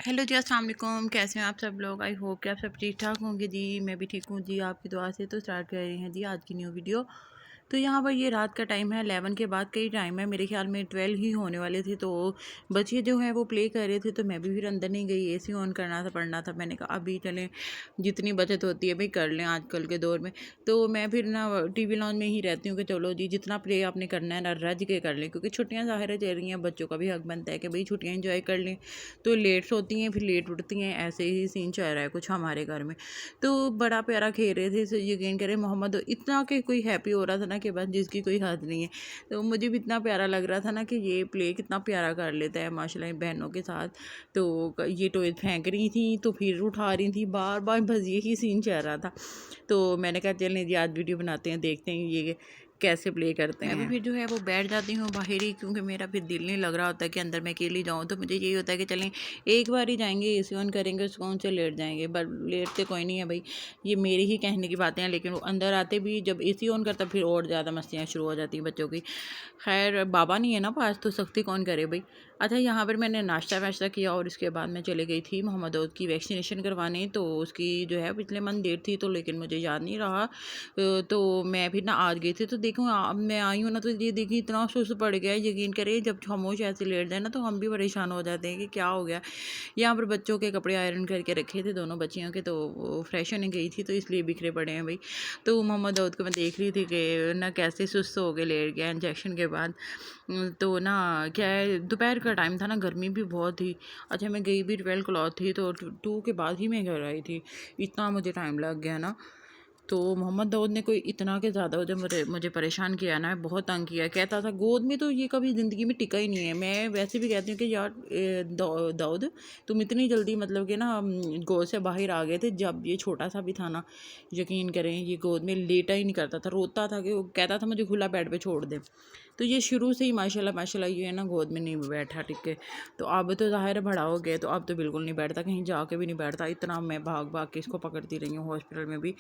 Hello जी, अस्सलाम वालेकुम। कैसे हैं आप सब लोग? आई होप कि आप सब ठीक ठाक होंगे जी। मैं भी ठीक हूँ जी, आपकी दुआ से। तो स्टार्ट कर रहे हैं जी आज की न्यू वीडियो। तो यहाँ पर ये रात का टाइम है, 11 के बाद का ही टाइम है, मेरे ख्याल में 12 ही होने वाले थे। तो बच्चे जो हैं वो प्ले कर रहे थे, तो मैं भी फिर अंदर नहीं गई। एसी ऑन करना था, पढ़ना था। मैंने कहा अभी चलें, जितनी बचत होती है भाई कर लें आजकल के दौर में। तो मैं फिर ना टीवी लॉन्च में ही रहती हूँ कि चलो जी, जितना प्ले आपने करना है ना रज के कर लें, क्योंकि छुट्टियाँ ज़ाहिर है चल रही हैं, बच्चों का भी हक बनता है कि भाई छुट्टियाँ इंजॉय कर लें। तो लेट सोती हैं, फिर लेट उठती हैं, ऐसे ही सीन चल रहा है कुछ हमारे घर में। तो बड़ा प्यारा खेल रहे थे, यकीन करें मोहम्मद इतना कि कोई हैप्पी हो रहा था ना कि बस जिसकी कोई हद नहीं है। तो मुझे भी इतना प्यारा लग रहा था ना कि ये प्ले कितना प्यारा कर लेता है माशाल्लाह बहनों के साथ। तो ये टॉयज फेंक रही थी तो फिर उठा रही थी, बार बार बस यही सीन चल रहा था। तो मैंने कहा चलें जी आज वीडियो बनाते हैं, देखते हैं ये कैसे प्ले करते हैं। मैं भी फिर जो है वो बैठ जाती हूँ बाहर ही, क्योंकि मेरा फिर दिल नहीं लग रहा होता कि अंदर मैं अकेली जाऊँ। तो मुझे यही होता है कि चलें एक बार ही जाएंगे, एसी ऑन करेंगे, सुकून से लेट जाएंगे। पर लेटते कोई नहीं है भाई, ये मेरी ही कहने की बातें हैं। लेकिन वो अंदर आते भी जब एसी ऑन करता फिर और ज़्यादा मस्तियाँ शुरू हो जाती हैं बच्चों की। खैर बाबा नहीं है ना पास, तो सख्ती कौन करे भाई। अच्छा, यहाँ पर मैंने नाश्ता वाश्ता किया और उसके बाद मैं चले गई थी मोहम्मद दाऊद की वैक्सीनेशन करवाने। तो उसकी जो है पिछले मंथ डेट थी, तो लेकिन मुझे याद नहीं रहा। तो मैं फिर ना आज गई थी। तो देखो अब मैं आई हूँ ना, तो ये देखिए इतना सुस्त पड़ गया है, यकीन करें जब खामोश ऐसे लेट जाए ना तो हम भी परेशान हो जाते हैं कि क्या हो गया। यहाँ पर बच्चों के कपड़े आयरन करके रखे थे, दोनों बच्चियों के, तो वो फ्रेश होने गई थी तो इसलिए बिखरे पड़े हैं भाई। तो मोहम्मद दाऊद को मैं देख रही थी कि ना कैसे सुस्त हो गए, लेट गया इंजेक्शन के बाद। तो ना क्या है, दोपहर का टाइम था ना, गर्मी भी बहुत थी। अच्छा, मैं गई भी 12 क्लॉक थी, तो 2 के बाद ही मैं घर आई थी। इतना मुझे टाइम लग गया ना। तो मोहम्मद दाऊद ने कोई इतना के ज़्यादा जो मुझे मुझे परेशान किया ना, बहुत तंग किया। कहता था गोद में, तो ये कभी ज़िंदगी में टिका ही नहीं है। मैं वैसे भी कहती हूँ कि यार दाऊद, तुम इतनी जल्दी मतलब कि ना गोद से बाहर आ गए थे जब ये छोटा सा भी था ना। यकीन करें ये गोद में लेटा ही नहीं करता था, रोता था कि वो कहता था मुझे खुला बेड पे छोड़ दे। तो ये शुरू से ही माशाल्लाह माशाल्लाह ये है ना गोद में नहीं बैठा टिक के। तो अब तो ज़ाहिर है बड़ा हो गया, तो अब तो बिल्कुल नहीं बैठता, कहीं जाके भी नहीं बैठता। इतना मैं भाग भाग के इसको पकड़ती रही हूँ हॉस्पिटल में भी।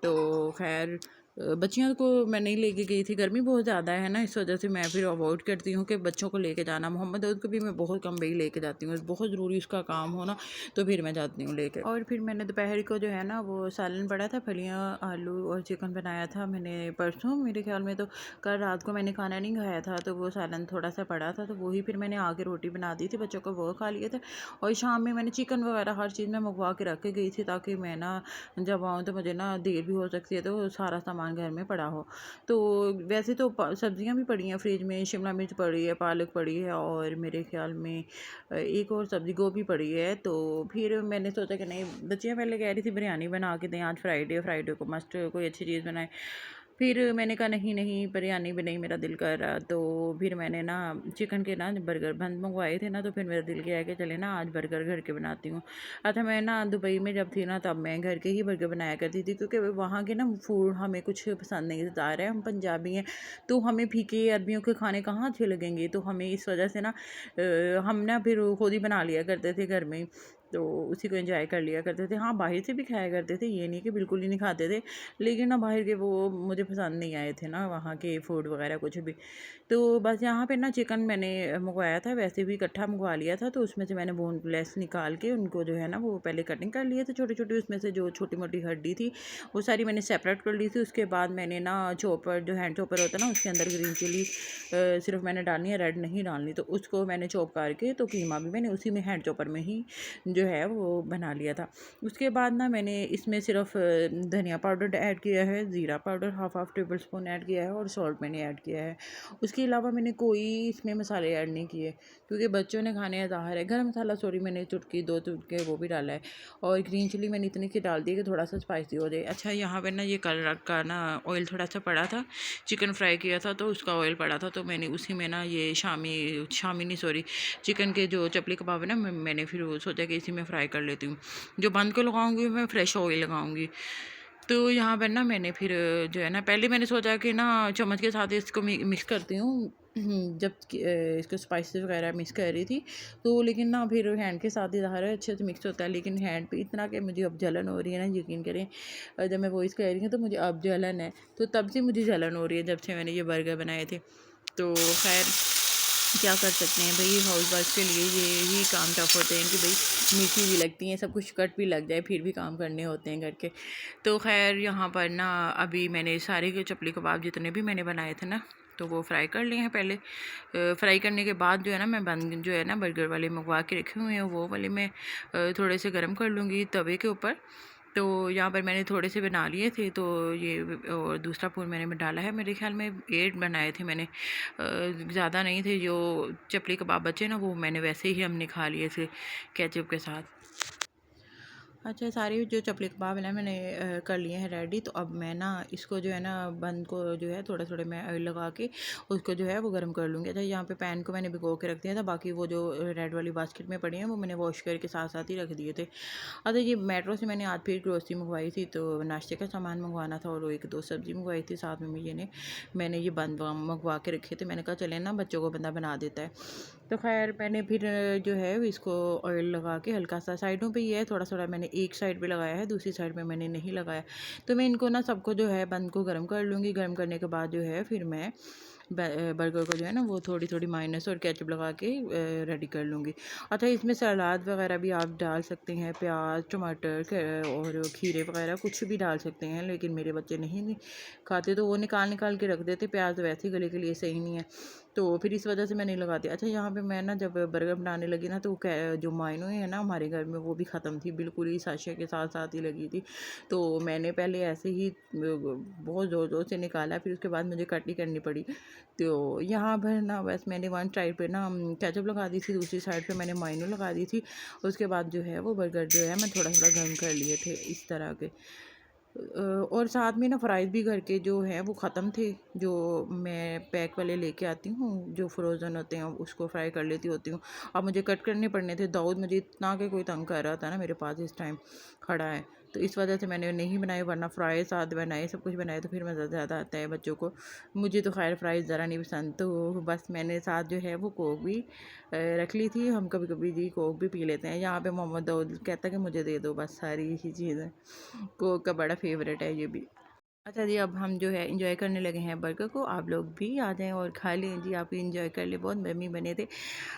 तो खैर बच्चियों को मैं नहीं लेके गई थी, गर्मी बहुत ज़्यादा है ना, इस वजह से मैं फिर अवॉइड करती हूँ कि बच्चों को लेके जाना। मोहम्मद दाऊद को भी मैं बहुत कम भाई लेके जाती हूँ, बहुत ज़रूरी उसका काम हो ना, तो फिर मैं जाती हूँ लेके। और फिर मैंने दोपहर को जो है ना वो सालन पड़ा था, फलियाँ आलू और चिकन बनाया था मैंने परसों, मेरे ख्याल में। तो कल रात को मैंने खाना नहीं खाया था, तो वो सालन थोड़ा सा पड़ा था, तो वही फिर मैंने आगे रोटी बना दी थी, बच्चों को वो खा लिए थे। और शाम में मैंने चिकन वगैरह हर चीज़ में मंगवा के रख के गई थी, ताकि मैं ना जब आऊँ तो मुझे ना देर भी हो सकती है, तो सारा सामान घर में पड़ा हो। तो वैसे तो सब्जियां भी पड़ी हैं फ्रिज में, शिमला मिर्च पड़ी है, पालक पड़ी है, और मेरे ख्याल में एक और सब्ज़ी गोभी पड़ी है। तो फिर मैंने सोचा कि नहीं, बच्चियाँ पहले कह रही थी बिरयानी बना के दें, आज फ्राइडे को मस्त कोई अच्छी चीज़ बनाए। फिर मैंने कहा नहीं नहीं, बिरयानी भी नहीं मेरा दिल कर रहा। तो फिर मैंने ना चिकन के ना बर्गर बंद मंगवाए थे ना, तो फिर मेरा दिल किया कि चले ना आज बर्गर घर के बनाती हूँ। अच्छा, मैं ना दुबई में जब थी ना तब मैं घर के ही बर्गर बनाया करती थी, क्योंकि वहाँ के ना फूड हमें कुछ पसंद नहीं आता है। हम पंजाबी हैं, तो हमें फीके अरबियों के खाने कहाँ अच्छे लगेंगे। तो हमें इस वजह से ना हम ना फिर खुद ही बना लिया करते थे घर में, तो उसी को एंजॉय कर लिया करते थे। हाँ, बाहर से भी खाया करते थे, ये नहीं कि बिल्कुल ही नहीं खाते थे, लेकिन ना बाहर के वो मुझे पसंद नहीं आए थे ना, वहाँ के फूड वगैरह कुछ भी। तो बस यहाँ पे ना चिकन मैंने मंगवाया था, वैसे भी इकट्ठा मंगवा लिया था। तो उसमें से मैंने बोनलेस निकाल के उनको जो है ना वो पहले कटिंग कर लिए थे छोटी छोटी, उसमें से जो छोटी मोटी हड्डी थी वो सारी मैंने सेपरेट कर ली थी। उसके बाद मैंने ना चॉपर, जो हैंड चॉपर होता है ना, उसके अंदर ग्रीन चिली सिर्फ मैंने डालनी है, रेड नहीं डालनी। तो उसको मैंने चॉप करके, तो कीमा भी मैंने उसी में हैंड चॉपर में ही जो है वो बना लिया था। उसके बाद ना मैंने इसमें सिर्फ धनिया पाउडर ऐड किया है, ज़ीरा powder half table spoon add किया है, और सॉल्ट मैंने ऐड किया है। उसके अलावा मैंने कोई इसमें मसाले ऐड नहीं किए, क्योंकि बच्चों ने खाने हैं ज़ाहिर है। गरम मसाला सॉरी मैंने चुटकी 2 चुटके वो भी डाला है, और ग्रीन चिली मैंने इतनी सी डाल दी कि थोड़ा सा स्पाइसी हो जाए। अच्छा, यहाँ पर ना ये कल रात का ना ऑयल थोड़ा सा पड़ा था, चिकन फ्राई किया था तो उसका ऑयल पड़ा था, तो मैंने उसी में ना ये शामी शामी नहीं सॉरी चिकन के जो चपली कबाब है ना, मैंने फिर वो सोचा कि इसी में फ्राई कर लेती हूँ। जो बंद को लगाऊंगी मैं फ्रेश ऑयल लगाऊंगी। तो यहाँ पर ना मैंने फिर जो है ना, पहले मैंने सोचा कि ना चम्मच के साथ इसको मिक्स करती हूँ, जब इसको स्पाइसेस वगैरह मिक्स कर रही थी। तो लेकिन ना फिर हैंड के साथ ही ज़ाहिर है अच्छे से मिक्स होता है, लेकिन हैंड पे इतना कि मुझे अब जलन हो रही है ना, यकीन करें। जब मैं वॉइस कह रही हूँ तो मुझे अब जलन है, तो तब से मुझे जलन हो रही है जब से मैंने ये बर्गर बनाए थे। तो खैर क्या कर सकते हैं भाई, हाउस वाइफ के लिए ये ही काम टफ होते हैं कि भाई मीठी भी लगती हैं, सब कुछ कट भी लग जाए फिर भी काम करने होते हैं घर के। तो खैर यहाँ पर ना अभी मैंने सारे के चपली कबाब जितने भी मैंने बनाए थे ना तो वो फ्राई कर लिए हैं पहले। फ्राई करने के बाद जो है ना मैं बन जो है ना बर्गर वाले मंगवा के रखे हुए हैं वो वाले मैं थोड़े से गर्म कर लूँगी तवे के ऊपर। तो यहाँ पर मैंने थोड़े से बना लिए थे तो ये और दूसरा पूर मैंने डाला है, मेरे ख्याल में 8 बनाए थे मैंने, ज़्यादा नहीं थे। जो चपली कबाब बचे ना वो मैंने वैसे ही हमने खा लिए थे केचप के साथ। अच्छा, सारे जो चपली कबाब है ना मैंने कर लिए हैं रेडी। तो अब मैं ना इसको जो है ना बन को जो है थोड़ा थोड़ा मैं ऑयल लगा के उसको जो है वो गर्म कर लूँगी। अच्छा, यहाँ पे पैन को मैंने भिगो के रख दिया था, बाकी वो जो रेड वाली बास्केट में पड़ी हैं वो मैंने वॉश करके साथ साथ ही रख दिए थे। अच्छा, ये मेट्रो से मैंने आज फिर ग्रोसरी मंगवाई थी, तो नाश्ते का सामान मंगवाना था और 1-2 सब्ज़ी मंगवाई थी साथ में। मैंने ये बंद मंगवा के रखे थे, मैंने कहा चले ना बच्चों को बंदा बना देता है। तो खैर मैंने फिर जो है इसको ऑयल लगा के हल्का सा साइडों पे ये है थोड़ा थोड़ा मैंने एक साइड पे लगाया है, दूसरी साइड पे मैंने नहीं लगाया। तो मैं इनको ना सबको जो है बंद को गर्म कर लूँगी। गर्म करने के बाद जो है फिर मैं बर्गर को जो है ना वो थोड़ी थोड़ी मायोनेज़ और केचप लगा के रेडी कर लूँगी। अच्छा, इसमें सलाद वगैरह भी आप डाल सकते हैं, प्याज टमाटर और खीरे वगैरह कुछ भी डाल सकते हैं, लेकिन मेरे बच्चे नहीं खाते तो वो निकाल निकाल के रख देते। प्याज वैसे ही गले के लिए सही नहीं है, तो फिर इस वजह से मैं नहीं लगाती। अच्छा, यहाँ पे मैं ना जब बर्गर बनाने लगी ना तो जो मायनो है ना हमारे घर में वो भी ख़त्म थी, बिल्कुल ही साशे के साथ साथ ही लगी थी। तो मैंने पहले ऐसे ही बहुत ज़ोर ज़ोर से निकाला, फिर उसके बाद मुझे कट ही करनी पड़ी। तो यहाँ पर ना बस मैंने वन साइड पे ना केचप लगा दी थी, दूसरी साइड पे मैंने मायनो लगा दी थी। उसके बाद जो है वो बर्गर जो है मैं थोड़ा थोड़ा गर्म कर लिए थे इस तरह के। और साथ में ना फ्राइज़ भी घर के जो हैं वो ख़त्म थे, जो मैं पैक वाले लेके आती हूँ जो फ्रोज़न होते हैं उसको फ्राई कर लेती होती हूँ। अब मुझे कट करने पड़ने थे, दाऊद मुझे इतना कि कोई तंग कर रहा था ना मेरे पास इस टाइम खड़ा है, तो इस वजह से मैंने नहीं बनाए, वरना फ्राई साथ बनाए सब कुछ बनाए तो फिर मज़ा ज़्यादा आता है बच्चों को। मुझे तो खैर फ्राइज़ ज़रा नहीं पसंद, तो बस मैंने साथ जो है वो कोक भी रख ली थी। हम कभी कभी जी कोक भी पी लेते हैं। यहाँ पे मोहम्मद दाऊद कहता है कि मुझे दे दो बस सारी ही चीज़ें, कोक का बड़ा फेवरेट है ये भी। अच्छा जी, अब हम जो है इंजॉय करने लगे हैं बर्गर को, आप लोग भी आ जाएँ और खा लें जी, आप भी इंजॉय कर लें, बहुत यम्मी बने थे।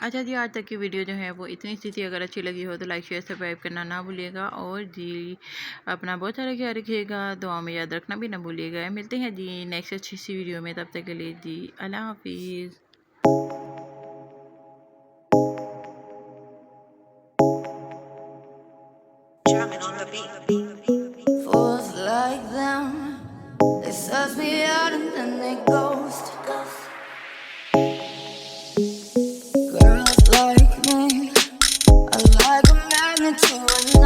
अच्छा जी, आज तक की वीडियो जो है वो इतनी सी थी, अगर अच्छी लगी हो तो लाइक शेयर सब्सक्राइब करना ना भूलिएगा और जी अपना बहुत सारा ख्याल रखिएगा, दुआ में याद रखना भी ना भूलिएगा। मिलते हैं जी नेक्स्ट अच्छी सी वीडियो में, तब तक के लिए जी अल्लाह हाफिज़। Fools like them, they suss me out and then they ghost. Girls like me, I like a magnet to a